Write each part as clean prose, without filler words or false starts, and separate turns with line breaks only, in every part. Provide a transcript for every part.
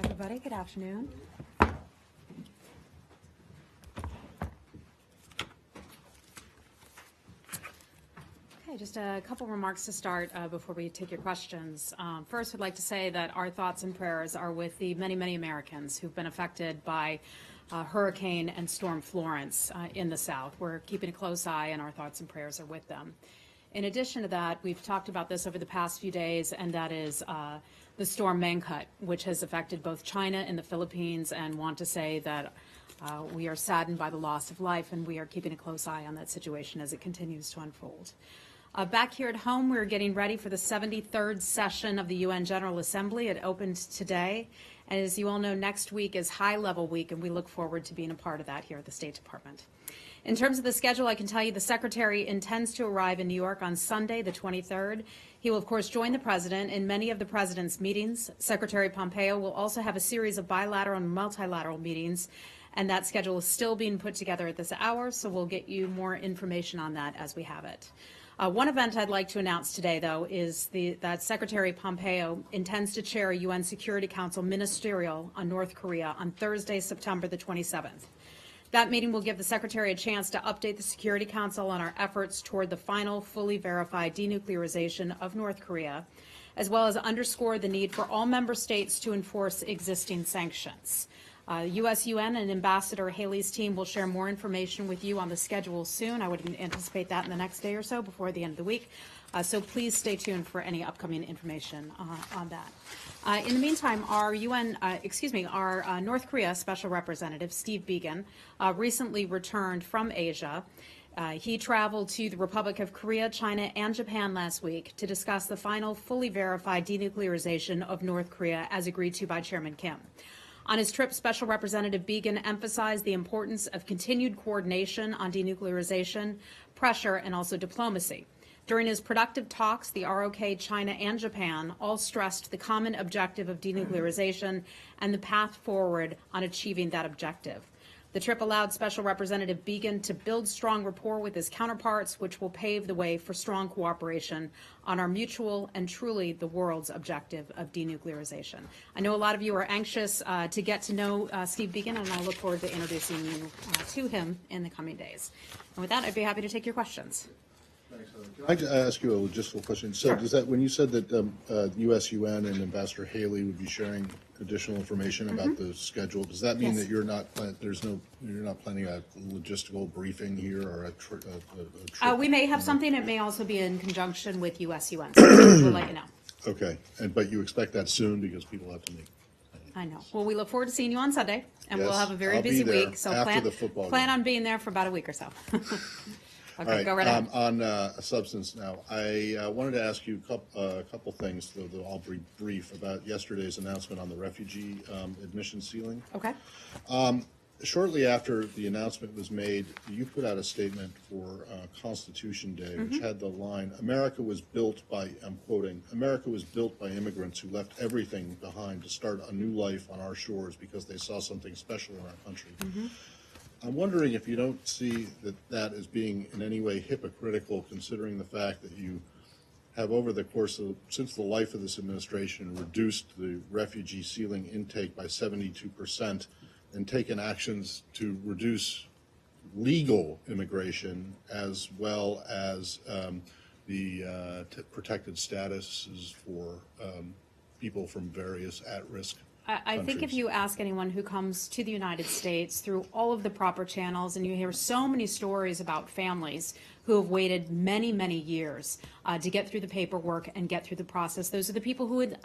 everybody. Good afternoon. Okay, just a couple remarks to start before we take your questions. First, I'd like to say that our thoughts and prayers are with the many, many Americans who've been affected by Hurricane and Storm Florence in the South. We're keeping a close eye, and our thoughts and prayers are with them. In addition to that, we've talked about this over the past few days, and that is the storm Mangkhut, which has affected both China and the Philippines, and want to say that we are saddened by the loss of life, and we are keeping a close eye on that situation as it continues to unfold. Back here at home, we're getting ready for the 73rd session of the UN General Assembly. It opened today, and as you all know, next week is high-level week, and we look forward to being a part of that here at the State Department. In terms of the schedule, I can tell you the Secretary intends to arrive in New York on Sunday, the 23rd. He will, of course, join the President in many of the President's meetings. Secretary Pompeo will also have a series of bilateral and multilateral meetings, and that schedule is still being put together at this hour, so we'll get you more information on that as we have it. One event I'd like to announce today, though, is that Secretary Pompeo intends to chair a UN Security Council ministerial on North Korea on Thursday, September the 27th. That meeting will give the Secretary a chance to update the Security Council on our efforts toward the final, fully verified denuclearization of North Korea, as well as underscore the need for all member states to enforce existing sanctions. U.S. UN and Ambassador Haley's team will share more information with you on the schedule soon. I would anticipate that in the next day or so before the end of the week. So please stay tuned for any upcoming information on that. In the meantime, our North Korea Special Representative, Steve Biegun, recently returned from Asia. He traveled to the Republic of Korea, China, and Japan last week to discuss the final fully verified denuclearization of North Korea as agreed to by Chairman Kim. On his trip, Special Representative Biegun emphasized the importance of continued coordination on denuclearization, pressure, and also diplomacy. During his productive talks, the ROK, China, and Japan all stressed the common objective of denuclearization and the path forward on achieving that objective. The trip allowed Special Representative Biegun to build strong rapport with his counterparts, which will pave the way for strong cooperation on our mutual and truly the world's objective of denuclearization. I know a lot of you are anxious to get to know Steve Biegun, and I look forward to introducing you to him in the coming days. And with that, I'd be happy to take your questions.
Thanks, Can I ask you a logistical question? So, does that, when you said that U.S. UN and Ambassador Haley would be sharing additional information about the schedule, does that mean that you're not you're not planning a logistical briefing here or a trip?
We may have something. It may also be in conjunction with U.S. UN. So we'll let you know.
Okay, but you expect that soon because people have to make.
I know. Well, we look forward to seeing you on Sunday, and we'll
Yes,
have a very
I'll be
busy
there
week. So
after the football
plan
game.
on being there for about a week or so. Okay,
All right,
go right ahead.
on substance now, I wanted to ask you a couple things, though they'll all be brief, about yesterday's announcement on the refugee admission ceiling.
Okay.
Shortly after the announcement was made, you put out a statement for Constitution Day, which had the line, America was built by, I'm quoting, America was built by immigrants who left everything behind to start a new life on our shores because they saw something special in our country. I'm wondering if you don't see that as being in any way hypocritical, considering the fact that you have, over the course of, since the life of this administration, reduced the refugee ceiling intake by 72% and taken actions to reduce legal immigration as well as the protected statuses for people from various at-risk
I think if you ask anyone who comes to the United States through all of the proper channels, and you hear so many stories about families who have waited many, many years to get through the paperwork and get through the process, those are the people who would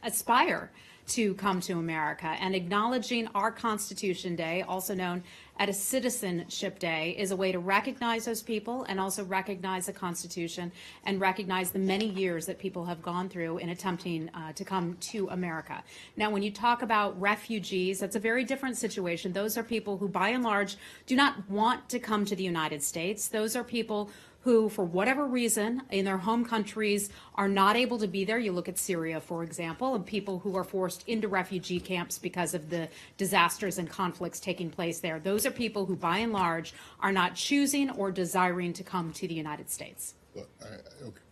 aspire to come to America. And acknowledging our Constitution Day, also known as a Citizenship Day, is a way to recognize those people and also recognize the Constitution and recognize the many years that people have gone through in attempting to come to America. Now, when you talk about refugees, that's a very different situation. Those are people who, by and large, do not want to come to the United States. Those are people who, for whatever reason, in their home countries are not able to be there. You look at Syria, for example, and people who are forced into refugee camps because of the disasters and conflicts taking place there. Those are people who, by and large, are not choosing or desiring to come to the United States.
Well,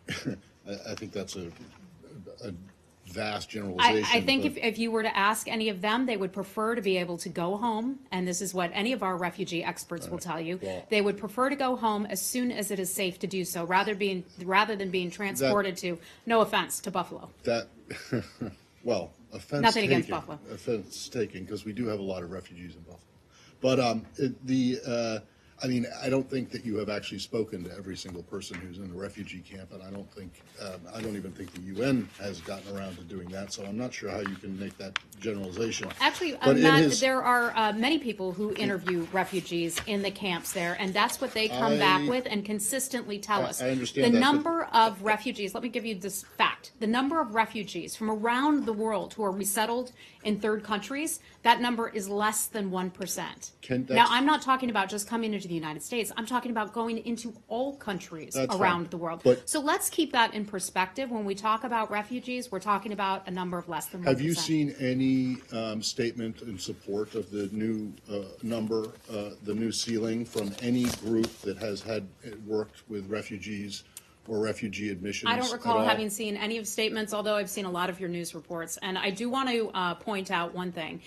I think that's a vast generalization.
I think
but
if you were to ask any of them, they would prefer to be able to go home, and this is what any of our refugee experts will tell you.
Well-
They would prefer to go home as soon as it is safe to do so, rather than being transported to, no offense, to Buffalo.
that, well, offense
Nothing
taken.
against Buffalo.
Offense taken, because we do have a lot of refugees in Buffalo. But I mean, I don't think that you have actually spoken to every single person who's in the refugee camp, and I don't even think the UN has gotten around to doing that, so I'm not sure how you can make that generalization.
Actually,
But it
Matt,
is-
there are many people who interview refugees in the camps there, and that's what they come back with and consistently tell us.
I understand
the
that, but-
number of refugees, let me give you this fact, the number of refugees from around the world who are resettled in third countries, that number is less than 1%. Now, I'm not talking about just coming into the United States. I'm talking about going into all countries
That's
around
fine.
the world.
But-
So let's keep that in perspective. When we talk about refugees, we're talking about a number of less than 1%.
Have you seen any statement in support of the new number, the new ceiling from any group that has worked with refugees or refugee admissions
I don't
at
recall
all?
having seen any of statements, although I've seen a lot of your news reports. And I do want to point out one thing.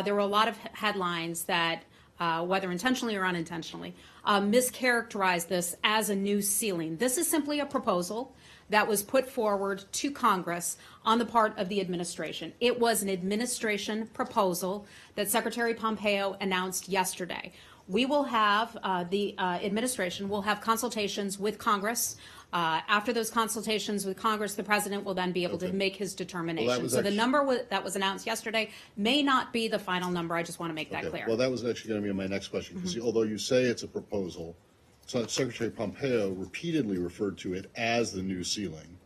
There were a lot of headlines that, whether intentionally or unintentionally, mischaracterized this as a new ceiling. This is simply a proposal that was put forward to Congress on the part of the administration. It was an administration proposal that Secretary Pompeo announced yesterday. We will have, the administration will have consultations with Congress. After those consultations with Congress, the president will then be able to
Okay.
make his determination.
was
So the
actually-
number that was announced yesterday may not be the final number. I just want to make that
Okay.
clear.
Well, that was actually going to be my next question, because although you say it's a proposal, so Secretary Pompeo repeatedly referred to it as the new ceiling.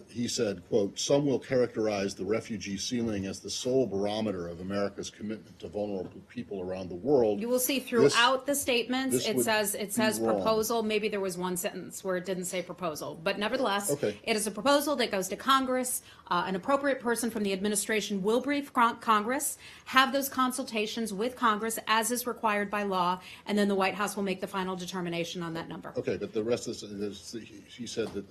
He said, quote, "Some will characterize the refugee ceiling as the sole barometer of America's commitment to vulnerable people around the world."
You will see throughout the statements,
this
it
would
says
be wrong.
proposal. Maybe there was one sentence where it didn't say proposal, but nevertheless,
Okay.
it is a proposal that goes to Congress. An appropriate person from the administration will brief Congress, have those consultations with Congress as is required by law, and then the White House will make the final determination on that number.
Okay, but the rest of this, he said that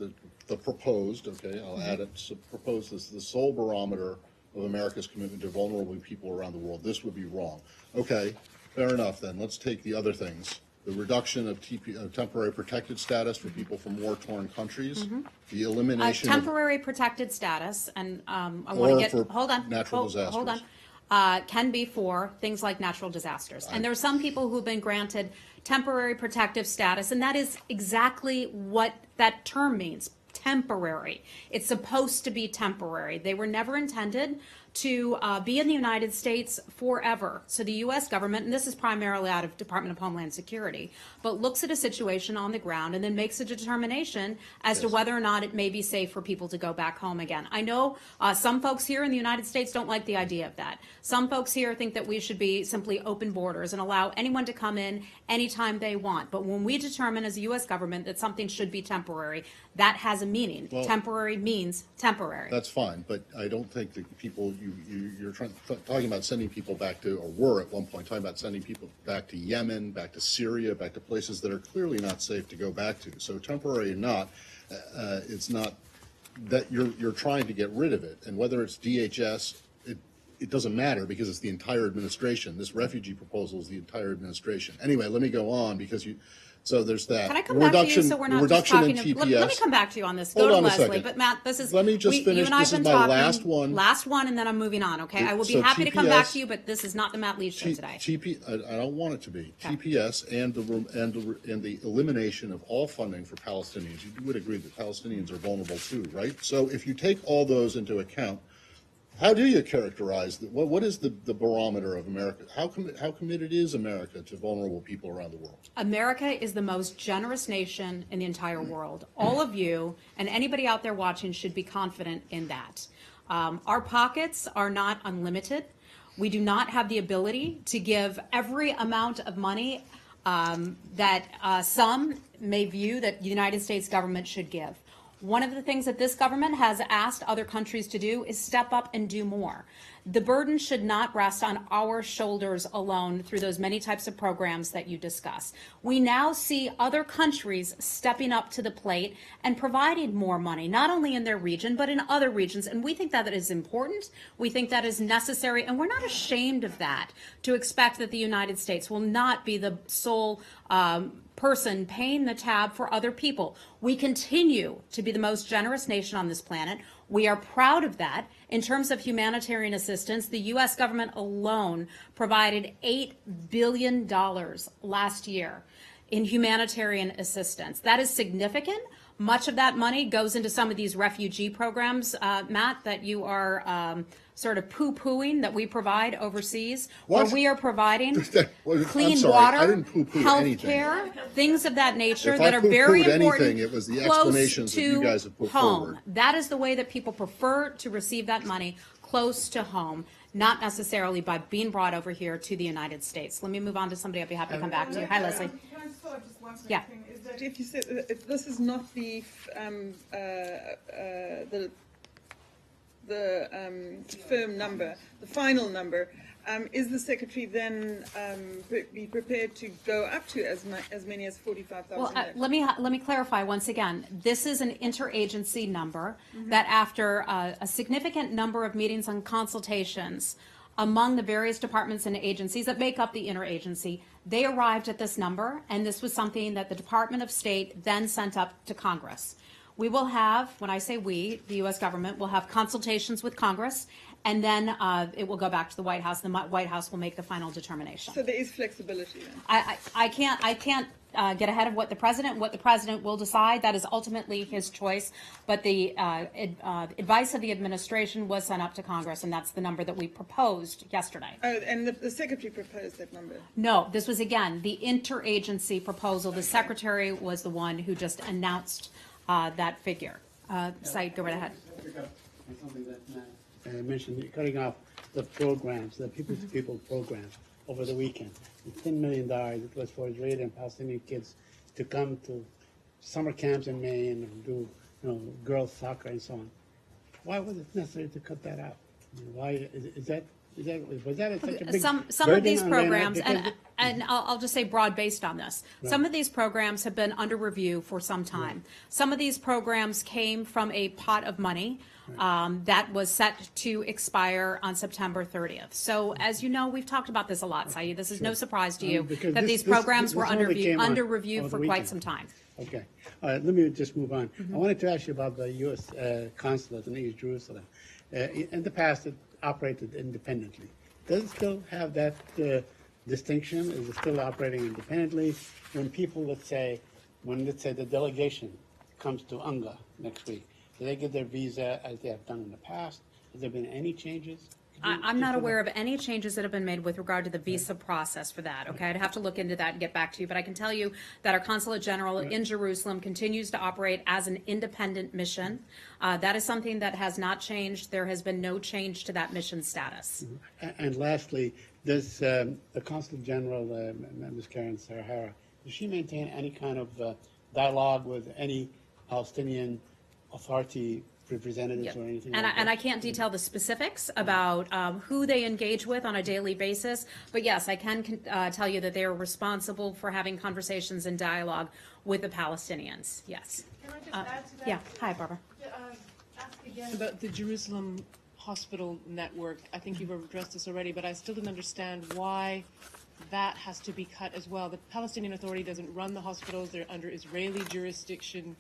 the proposed, okay, I'll add it, so proposed is the sole barometer of America's commitment to vulnerable people around the world. This would be wrong. Okay, fair enough then. Let's take the other things. The reduction of temporary protected status for people from war-torn countries, the elimination of,
Temporary protected status, and I
Or
want to get,
for
hold on.
natural
Hold on.
disasters.
Can be for things like natural disasters. And there are some people who've been granted temporary protective status, and that is exactly what that term means, temporary. It's supposed to be temporary. They were never intended to be in the United States forever. So the U.S. government, and this is primarily out of Department of Homeland Security, but looks at a situation on the ground and then makes a determination as to whether or not it may be safe for people to go back home again. I know some folks here in the United States don't like the idea of that. Some folks here think that we should be simply open borders and allow anyone to come in anytime they want. But when we determine as a U.S. government that something should be temporary, that has a meaning.
Well,
temporary means temporary.
that's fine, but I don't think that people, you're talking about sending people back to, or were at one point talking about sending people back to Yemen, back to Syria, back to places that are clearly not safe to go back to. So temporary or not, it's not that you're trying to get rid of it. And whether it's DHS, it doesn't matter because it's the entire administration. This refugee proposal is the entire administration. Anyway, let me go on because so there's that.
Can I come back to you so we're not just talking?
in
Let
TPS.
me come back to you on this.
Hold
Go to
on a
Leslie.
second.
But Matt, this is.
Let me just finish.
You and I have
This is
been
my
talking.
last one.
Last one, and then I'm moving on. Okay, I will be
So
happy to come back
TPS
to you, but this is not the Matt Lee show today.
I don't want it to be.
Okay.
TPS and the elimination of all funding for Palestinians. You would agree that Palestinians are vulnerable too, right? So if you take all those into account, how do you characterize what is the barometer of America? How committed is America to vulnerable people around the world?
America is the most generous nation in the entire world. All of you and anybody out there watching should be confident in that. Our pockets are not unlimited. We do not have the ability to give every amount of money that some may view that the United States government should give. One of the things that this government has asked other countries to do is step up and do more. The burden should not rest on our shoulders alone through those many types of programs that you discuss. We now see other countries stepping up to the plate and providing more money, not only in their region, but in other regions. And we think that is important. We think that is necessary. And we're not ashamed of that, to expect that the United States will not be the sole person paying the tab for other people. We continue to be the most generous nation on this planet. We are proud of that. In terms of humanitarian assistance, the U.S. government alone provided $8 billion last year in humanitarian assistance. That is significant. Much of that money goes into some of these refugee programs, Matt, that you are sort of poo-pooing that we provide overseas.
What?
Where we are providing
Well,
clean
I'm sorry,
water,
I didn't poo-poo
health
anything.
care, things of that nature
If
that
I
are very
poo-pooed
important.
anything, it was the
close
explanations that you
to
guys have put
home.
forward.
That is the way that people prefer to receive that money, close to home, not necessarily by being brought over here to the United States. Let me move on to somebody. I'll be happy to come back to you. Hi, Leslie.
Can I just follow up just one
Yeah.
thing? Is that if you said if this is not the firm number, the final number, is the secretary then be prepared to go up to as many as 45,000?
Well, let me clarify once again. This is an interagency number that, after a significant number of meetings and consultations among the various departments and agencies that make up the interagency, they arrived at this number, and this was something that the Department of State then sent up to Congress. We will have, when I say we, the U.S. government will have consultations with Congress, and then it will go back to the White House. The White House will make the final determination.
So there is flexibility then?
I can't get ahead of what the president will decide. That is ultimately his choice. But the advice of the administration was sent up to Congress, and that's the number that we proposed yesterday.
Oh, and the secretary proposed that number?
No, this was, again, the interagency proposal. The secretary was the one who just announced that figure. Said, go right ahead.
Something that Matt mentioned, cutting off the programs, the people-to-people programs over the weekend. The $10 million it was for Israeli and Palestinian kids to come to summer camps in Maine and do, girls soccer and so on. Why was it necessary to cut that out? Why was that such a big
Some of these programs, and I'll just say broad-based on this. Right. Some of these programs have been under review for some time. Right. Some of these programs came from a pot of money that was set to expire on September 30th. So, as you know, we've talked about this a lot, Saeed. This is no surprise to you that these programs were under review for quite some time.
Okay. All right, let me just move on. I wanted to ask you about the U.S. consulate in East Jerusalem. In the past, it operated independently. Does it still have that distinction? Is it still operating independently? When people, let's say the delegation comes to UNGA next week, do they get their visa as they have done in the past? Has there been any changes?
I'm not aware of any changes that have been made with regard to the visa process for that. Okay, I'd have to look into that and get back to you. But I can tell you that our Consulate General in Jerusalem continues to operate as an independent mission. That is something that has not changed. There has been no change to that mission status.
And lastly, does the Consulate General, Ms. Karen Sarahara, does she maintain any kind of dialogue with any Palestinian Authority representatives or anything
and I can't detail the specifics about who they engage with on a daily basis, but yes, I can tell you that they are responsible for having conversations and dialogue with the Palestinians. Yes.
Can I just add to that?
Yeah. Hi, Barbara.
Ask again about the Jerusalem hospital network. I think you've addressed this already, but I still didn't understand why that has to be cut as well. The Palestinian Authority doesn't run the hospitals. They're under Israeli jurisdiction.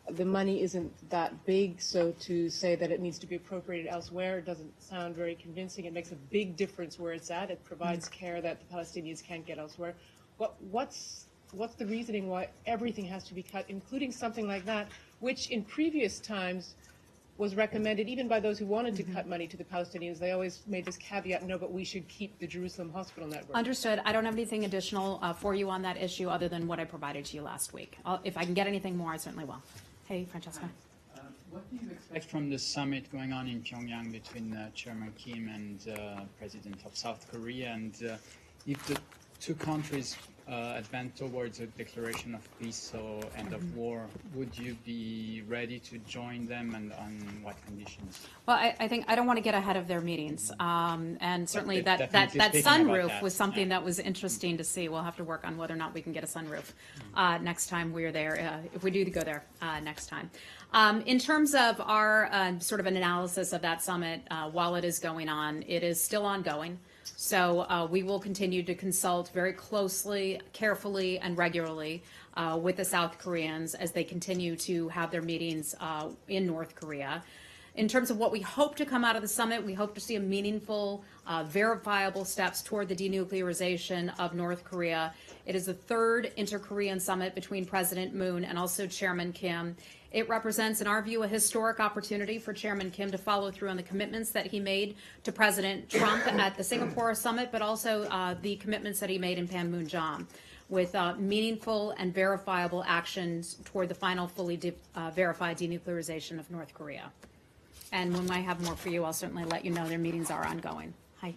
The money isn't that big, so to say that it needs to be appropriated elsewhere doesn't sound very convincing. It makes a big difference where it's at. It provides care that the Palestinians can't get elsewhere. What's the reasoning why everything has to be cut, including something like that, which in previous times was recommended even by those who wanted to cut money to the Palestinians? They always made this caveat, no, but we should keep the Jerusalem hospital network.
Understood. I don't have anything additional for you on that issue other than what I provided to you last week. If I can get anything more, I certainly will. Hey, Francesca.
What do you expect from the summit going on in Pyongyang between Chairman Kim and President of South Korea? And if the two countries advance towards a declaration of peace or end of war, would you be ready to join them, and on what conditions?
Well, I think, I don't want to get ahead of their meetings. And certainly
they're
that
definitely speaking about
sunroof
that,
was something
yeah.
that was interesting to see. We'll have to work on whether or not we can get a sunroof next time we're there, if we do go there next time. In terms of our sort of an analysis of that summit, while it is going on, it is still ongoing. So we will continue to consult very closely, carefully, and regularly with the South Koreans as they continue to have their meetings in North Korea. In terms of what we hope to come out of the summit, we hope to see a meaningful, verifiable steps toward the denuclearization of North Korea. It is the third inter-Korean summit between President Moon and also Chairman Kim. It represents, in our view, a historic opportunity for Chairman Kim to follow through on the commitments that he made to President Trump at the Singapore summit, but also the commitments that he made in Panmunjom, with meaningful and verifiable actions toward the final fully verified denuclearization of North Korea. And when I have more for you, I'll certainly let you know. Their meetings are ongoing. Hi.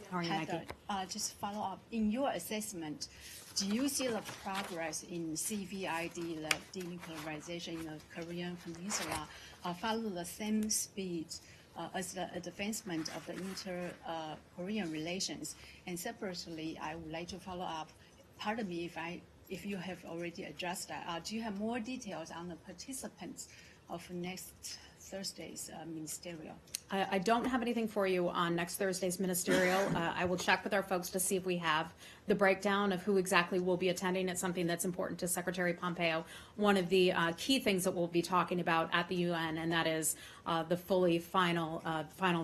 How are you, Nike?
Just follow up. In your assessment, do you see the progress in CVID, the denuclearization in the Korean Peninsula, follow the same speed as the advancement of the inter-Korean relations? And separately, I would like to follow up. Pardon me if you have already addressed that. Do you have more details on the participants of next Thursday's ministerial?
I don't have anything for you on next Thursday's ministerial. I will check with our folks to see if we have the breakdown of who exactly will be attending. It's something that's important to Secretary Pompeo. One of the key things that we'll be talking about at the UN, and that is the fully final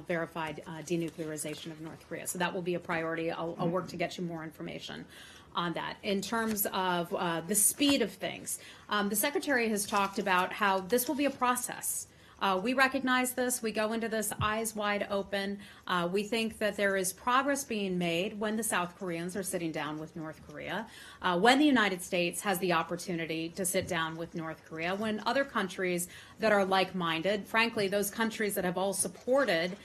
verified denuclearization of North Korea. So that will be a priority. I'll work to get you more information on that. In terms of the speed of things, the Secretary has talked about how this will be a process. We recognize this. We go into this eyes wide open. We think that there is progress being made when the South Koreans are sitting down with North Korea, when the United States has the opportunity to sit down with North Korea, when other countries that are like-minded, frankly, those countries that have all supported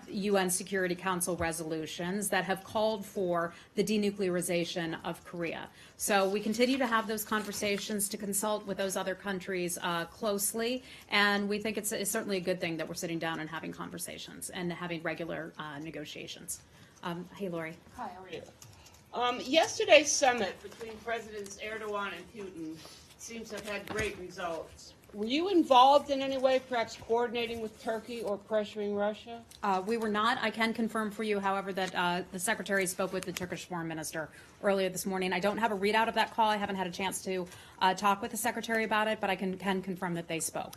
UN Security Council resolutions that have called for the denuclearization of Korea. So we continue to have those conversations, to consult with those other countries closely, and we think it's certainly a good thing that we're sitting down and having conversations and having regular negotiations. Hey, Lori.
Hi, how are you? Yesterday's summit between Presidents Erdogan and Putin seems to have had great results. Were you involved in any way, perhaps coordinating with Turkey or pressuring Russia?
We were not. I can confirm for you, however, that the Secretary spoke with the Turkish Foreign Minister earlier this morning. I don't have a readout of that call. I haven't had a chance to talk with the Secretary about it, but I can confirm that they spoke.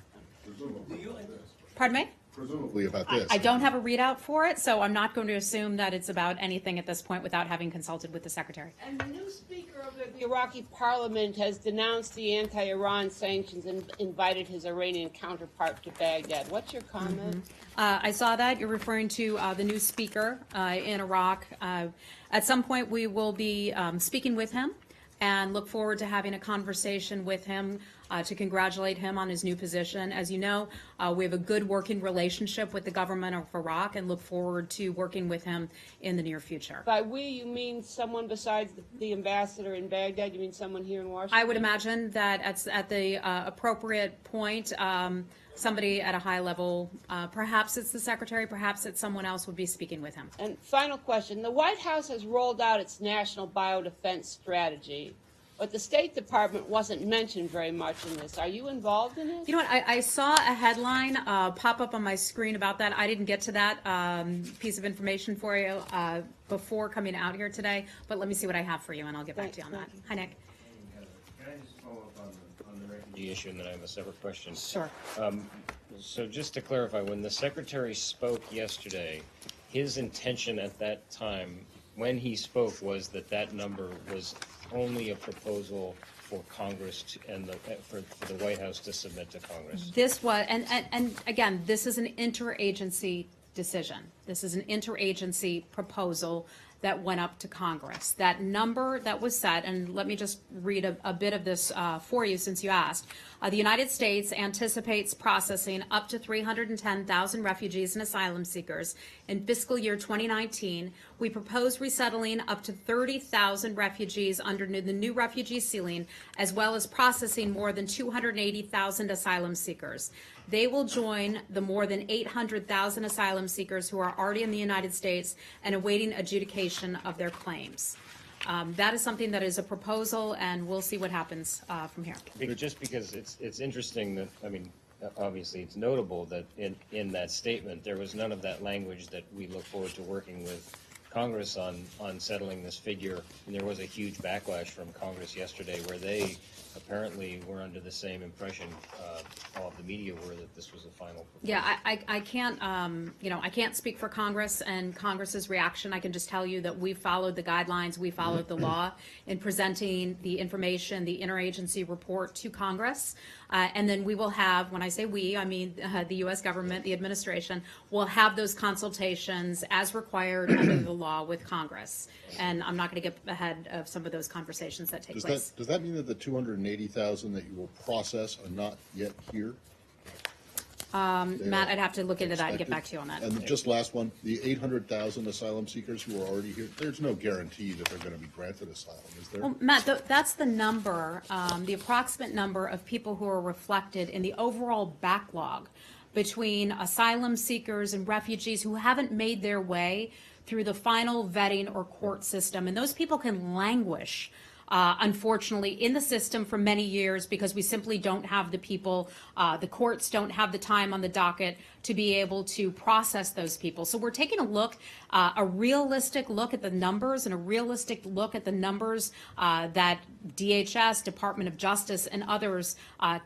Pardon me?
Presumably about this.
I don't have a readout for it, so I'm not going to assume that it's about anything at this point without having consulted with the Secretary.
And the new Speaker of the Iraqi Parliament has denounced the anti-Iran sanctions and invited his Iranian counterpart to Baghdad. What's your comment?
I saw that. You're referring to the new speaker in Iraq. At some point, we will be speaking with him and look forward to having a conversation with him to congratulate him on his new position. As you know, we have a good working relationship with the government of Iraq and look forward to working with him in the near future.
By we, you mean someone besides the ambassador in Baghdad? You mean someone here in Washington?
I would imagine that at the appropriate point, somebody at a high level, perhaps it's the Secretary, perhaps it's someone else, would be speaking with him.
And final question. The White House has rolled out its national biodefense strategy, but the State Department wasn't mentioned very much in this. Are you involved in it?
You know what, I saw a headline pop up on my screen about that. I didn't get to that piece of information for you before coming out here today, but let me see what I have for you and I'll get back to you on that. Hi, Nick.
Can I just follow up on the refugee issue, and then I have a separate question?
Sure.
So just to clarify, when the Secretary spoke yesterday, his intention at that time, when he spoke, was that number was only a proposal for Congress for the White House to submit to Congress.
This was, and again, this is an interagency decision. This is an interagency proposal that went up to Congress. That number that was set, and let me just read a bit of this for you since you asked. The United States anticipates processing up to 310,000 refugees and asylum seekers in fiscal year 2019. We propose resettling up to 30,000 refugees under the new refugee ceiling, as well as processing more than 280,000 asylum seekers. They will join the more than 800,000 asylum seekers who are already in the United States and awaiting adjudication of their claims. That is something that is a proposal, and we'll see what happens from here.
Just because it's interesting that, I mean, obviously it's notable that in that statement, there was none of that language that we look forward to working with Congress on settling this figure. And there was a huge backlash from Congress yesterday where they apparently were under the same impression, all of the media were, that this was the final proposal.
Yeah, I can't, I can't speak for Congress and Congress's reaction. I can just tell you that we followed the guidelines, we followed the law in presenting the information, the interagency report to Congress. And then we will have, when I say we, I mean the U.S. government, the administration, will have those consultations as required under the law with Congress. And I'm not going to get ahead of some of those conversations that take place.
Does that mean that the 280,000 that you will process are not yet here?
Matt, I'd have to look into that and get back to you on that.
And just last one, the 800,000 asylum seekers who are already here, there's no guarantee that they're going to be granted asylum, is there?
Well, Matt, that's the number, the approximate number of people who are reflected in the overall backlog between asylum seekers and refugees who haven't made their way through the final vetting or court system. And those people can languish, unfortunately, in the system for many years because we simply don't have the people, the courts don't have the time on the docket to be able to process those people. So we're taking a look, a realistic look at the numbers and a realistic look at the numbers that DHS, Department of Justice, and others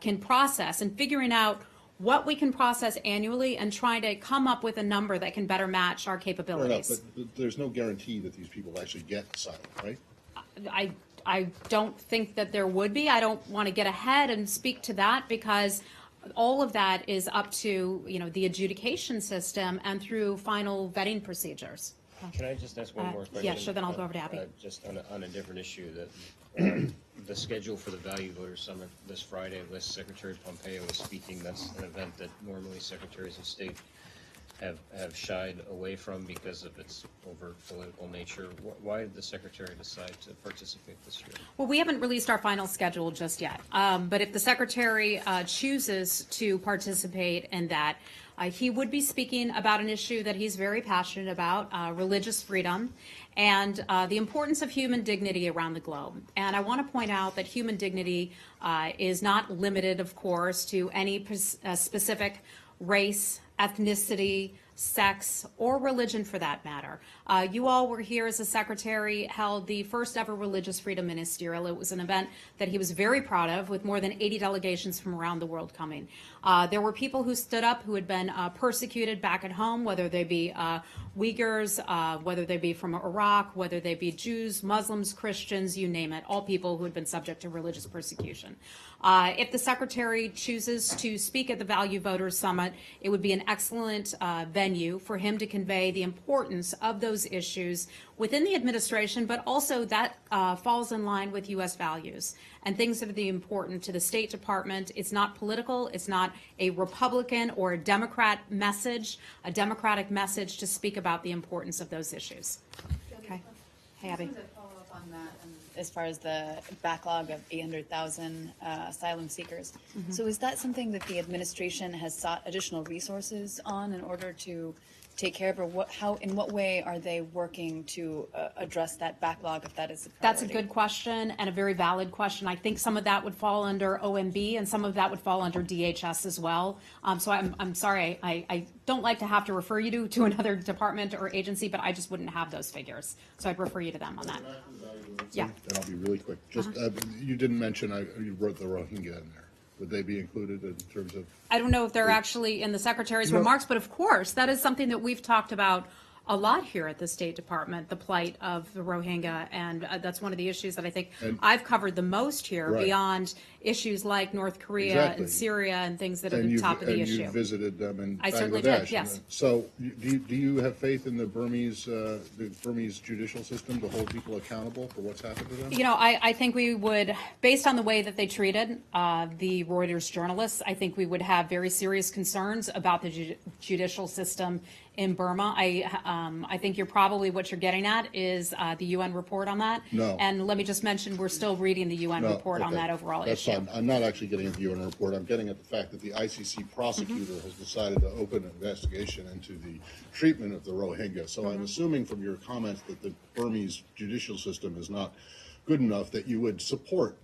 can process, and figuring out what we can process annually and trying to come up with a number that can better match our capabilities.
Fair enough, but there's no guarantee that these people actually get asylum, right?
I don't think that there would be. I don't want to get ahead and speak to that because all of that is up to, the adjudication system and through final vetting procedures.
Can I just ask one more question?
Yeah, sure, then I'll go over to Abby.
Just on a different issue, that the schedule for the Value Voters Summit this Friday lists Secretary Pompeo is speaking. That's an event that normally secretaries of state have shied away from because of its overt political nature. Why did the secretary decide to participate this year?
Well, we haven't released our final schedule just yet. But if the secretary chooses to participate in that, he would be speaking about an issue that he's very passionate about, religious freedom, and the importance of human dignity around the globe. And I want to point out that human dignity is not limited, of course, to any specific race, ethnicity, sex, or religion for that matter. You all were here as the secretary held the first ever Religious Freedom Ministerial. It was an event that he was very proud of, with more than 80 delegations from around the world coming. There were people who stood up who had been persecuted back at home, whether they be Uyghurs, whether they be from Iraq, whether they be Jews, Muslims, Christians, you name it, all people who had been subject to religious persecution. If the secretary chooses to speak at the Value Voters Summit, it would be an excellent venue for him to convey the importance of those issues within the administration, but also that falls in line with U.S. values and things that are important to the State Department. It's not political. It's not a Republican or a Democrat message, a Democratic message to speak about the importance of those issues. Okay. Hey, Abby.
On that, as far as the backlog of 800,000 asylum seekers.
Mm-hmm.
So is that something that the administration has sought additional resources on in order to take care of, or in what way are they working to address that backlog if that is a priority?
That's a good question and a very valid question. I think some of that would fall under OMB and some of that would fall under DHS as well. So I'm sorry, I don't like to have to refer you to another department or agency, but I just wouldn't have those figures. So I'd refer you to them on that. Yeah.
And I'll be really quick. Just, you didn't mention, you wrote the Rohingya in there. Would they be included in terms of?
I don't know if they're actually in the secretary's remarks, but of course, that is something that we've talked about a lot here at the State Department, the plight of the Rohingya, and that's one of the issues that I think I've covered the most here,
Right.
beyond issues like North Korea
Exactly.
and Syria and things that are
And
the
you've,
top of the
and
issue.
you visited them in
I certainly
Bangladesh.
did, yes.
So do you have faith in the Burmese judicial system to hold people accountable for what's happened to them?
You know, I think we would, based on the way that they treated the Reuters journalists, I think we would have very serious concerns about the judicial system in Burma. I think what you're getting at is the UN report on that.
No.
And let me just mention, we're still reading the UN
No,
report on
okay.
that overall
That's
issue.
fine. I'm not actually getting at the UN report. I'm getting at the fact that the ICC prosecutor has decided to open an investigation into the treatment of the Rohingya. So I'm assuming from your comments that the Burmese judicial system is not good enough that you would support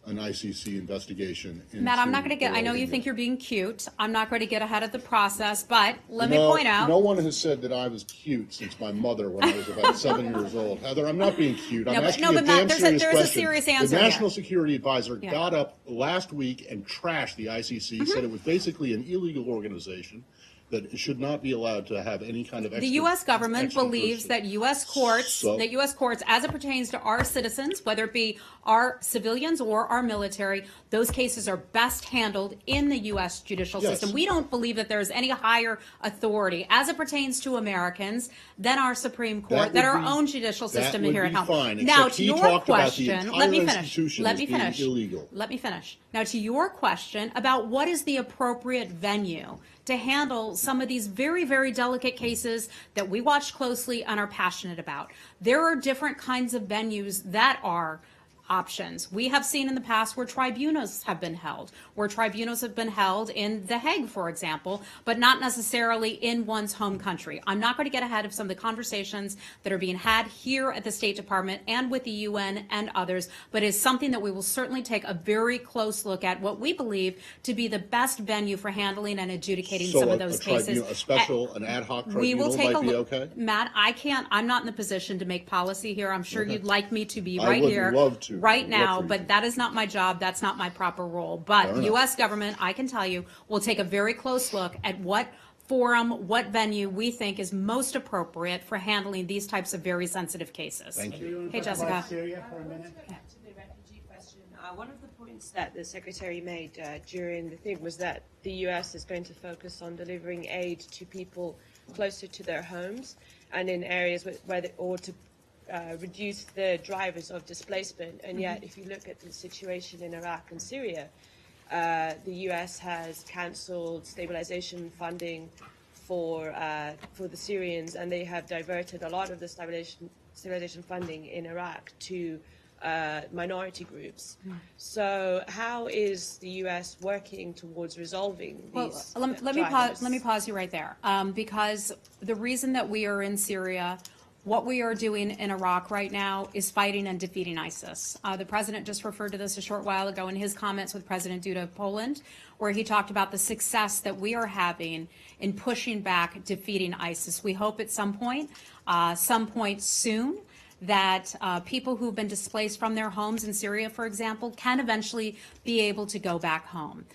an ICC investigation into
Matt, I'm not going to get,
the
I know you
Rohingya.
think you're being cute. I'm not going to get ahead of the process, but let me point out.
No one has said that I was cute since my mother when I was about 7 years old. Heather, I'm not being cute. I'm asking you a
Matt,
damn
there's
serious
a
question.
serious
The
answer
National
here.
Security Advisor
Yeah.
got up last week and trashed the ICC, said it was basically an illegal organization, that it should not be allowed to have any kind of
The U.S. government believes that U.S. courts, as it pertains to our citizens, whether it be our civilians or our military, those cases are best handled in the U.S. judicial
Yes.
system. We don't believe that there's any higher authority as it pertains to Americans than our Supreme Court,
That
than
would
our
be-
own judicial system
would
here
be
at home.
fine,
Now,
except
to
he
your
talked about the
question,
entire
let me finish.
institution
Let
as
me
being
finish.
illegal.
Let me finish. Now, to your question about what is the appropriate venue to handle some of these very, very delicate cases that we watch closely and are passionate about. There are different kinds of venues that are options. We have seen in the past where tribunals have been held, in The Hague, for example, but not necessarily in one's home country. I'm not going to get ahead of some of the conversations that are being had here at the State Department and with the UN and others, but it's something that we will certainly take a very close look at, what we believe to be the best venue for handling and adjudicating
So
some
a
of those cases.
an ad hoc
We will
tribunal
take
might
a
be
look.
okay?
Matt, I'm not in the position to make policy here. I'm sure you'd like me to be
I
right
would
here,
love to.
right
What
now,
reason?
but that is not my job. That's not my proper role.
Fair
But
enough.
U.S. government, I can tell you, will take a very close look at what forum, what venue we think is most appropriate for handling these types of very sensitive cases.
Thank you.
Hey, Jessica.
Syria for a minute?
To the refugee question, one of the points that the Secretary made during the thing was that the U.S. is going to focus on delivering aid to people closer to their homes and in areas or to reduce the drivers of displacement. And yet, if you look at the situation in Iraq and Syria, the U.S. has cancelled stabilization funding for the Syrians, and they have diverted a lot of the stabilization funding in Iraq to minority groups. So how is the U.S. working towards resolving these
Let me pause you right there, because the reason that we are in Syria, what we are doing in Iraq right now is fighting and defeating ISIS. The president just referred to this a short while ago in his comments with President Duda of Poland, where he talked about the success that we are having in pushing back, defeating ISIS. We hope at some point soon, that people who've been displaced from their homes in Syria, for example, can eventually be able to go back home.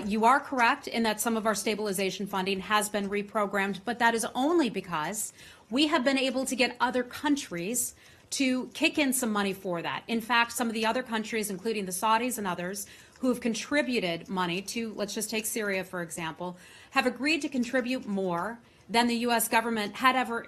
You are correct in that some of our stabilization funding has been reprogrammed, but that is only because we have been able to get other countries to kick in some money for that. In fact, some of the other countries, including the Saudis and others, who have contributed money to, let's just take Syria, for example, have agreed to contribute more than the U.S. government had ever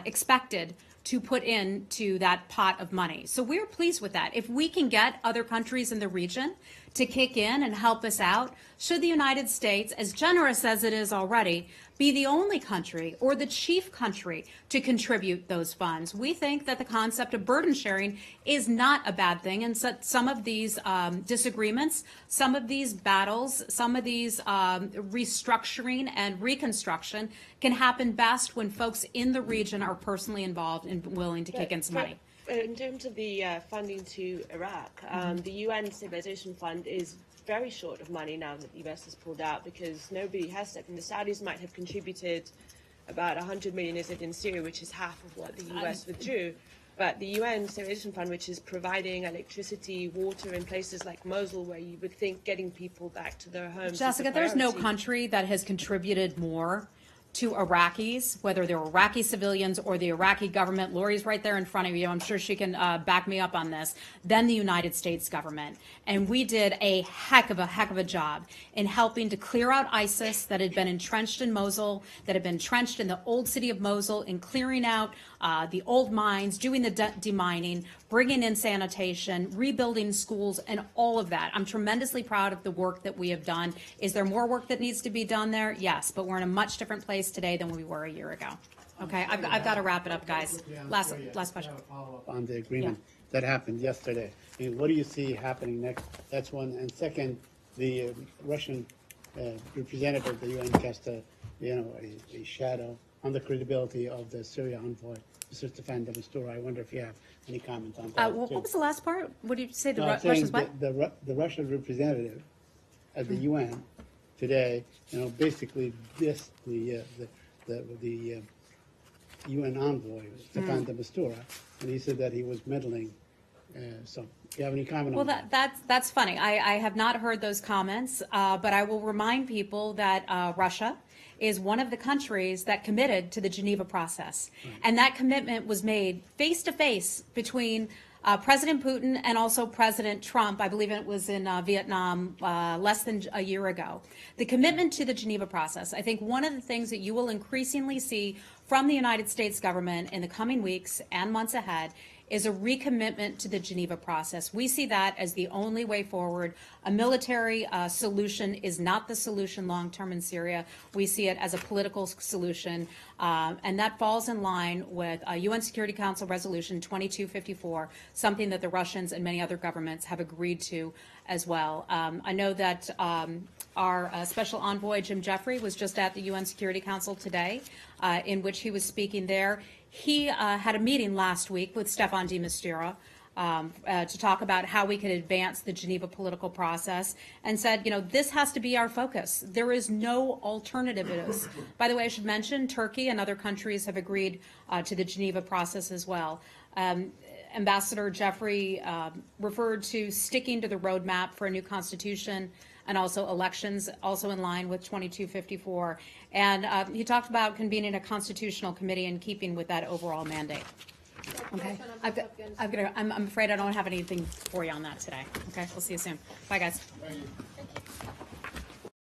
expected to put into that pot of money. So we're pleased with that. If we can get other countries in the region to kick in and help us out, should the United States, as generous as it is already, be the only country or the chief country to contribute those funds? We think that the concept of burden sharing is not a bad thing, and so some of these disagreements, some of these battles, some of these restructuring and reconstruction can happen best when folks in the region are personally involved and willing to kick in some money.
In terms of the funding to Iraq, the UN Stabilization Fund is very short of money now that the US has pulled out, because nobody has stepped in. The Saudis might have contributed about 100 million, is it, in Syria, which is half of what the US withdrew. But the UN Stabilization Fund, which is providing electricity, water in places like Mosul, where you would think getting people back to their homes.
Jessica,
is a
there's no
priority.
country that has contributed more to Iraqis, whether they're Iraqi civilians or the Iraqi government. Lori's right there in front of you. I'm sure she can back me up on this, than the United States government. And we did a heck of a job in helping to clear out ISIS that had been entrenched in Mosul, that had been entrenched in the old city of Mosul, in clearing out the old mines, doing the demining, bringing in sanitation, rebuilding schools, and all of that. I'm tremendously proud of the work that we have done. Is there more work that needs to be done there? Yes, but we're in a much different place today than we were a year ago. Okay, I've got to wrap it up, guys. Last question.
Follow up on the agreement that happened yesterday. I mean, what do you see happening next? That's one. And second, the Russian representative of the UN cast a shadow on the credibility of the Syria envoy, Mr. Staffan de Mistura. I wonder if you have any comment on that.
What was the last part? What did you say? The
No, I'm saying
Russians what?
the Russian representative at the UN today, basically dissed the UN envoy, Staffan de Mistura, and he said that he was meddling. So, do you have any comment on that?
Well, that's funny. I have not heard those comments, but I will remind people that Russia is one of the countries that committed to the Geneva process. And that commitment was made face-to-face between President Putin and also President Trump. I believe it was in Vietnam less than a year ago. The commitment to the Geneva process, I think one of the things that you will increasingly see from the United States government in the coming weeks and months ahead is a recommitment to the Geneva process. We see that as the only way forward. A military solution is not the solution long-term in Syria. We see it as a political solution, and that falls in line with UN Security Council Resolution 2254, something that the Russians and many other governments have agreed to as well. I know that our special envoy, Jim Jeffrey, was just at the UN Security Council today, in which he was speaking there. He had a meeting last week with Staffan de Mistura to talk about how we could advance the Geneva political process, and said, this has to be our focus. There is no alternative to this. By the way, I should mention Turkey and other countries have agreed to the Geneva process as well. Ambassador Jeffrey referred to sticking to the roadmap for a new constitution and also elections, also in line with 2254. And he talked about convening a constitutional committee in keeping with that overall mandate. Okay, I'm afraid I don't have anything for you on that today. Okay, we'll see you soon. Bye, guys.
Thank you.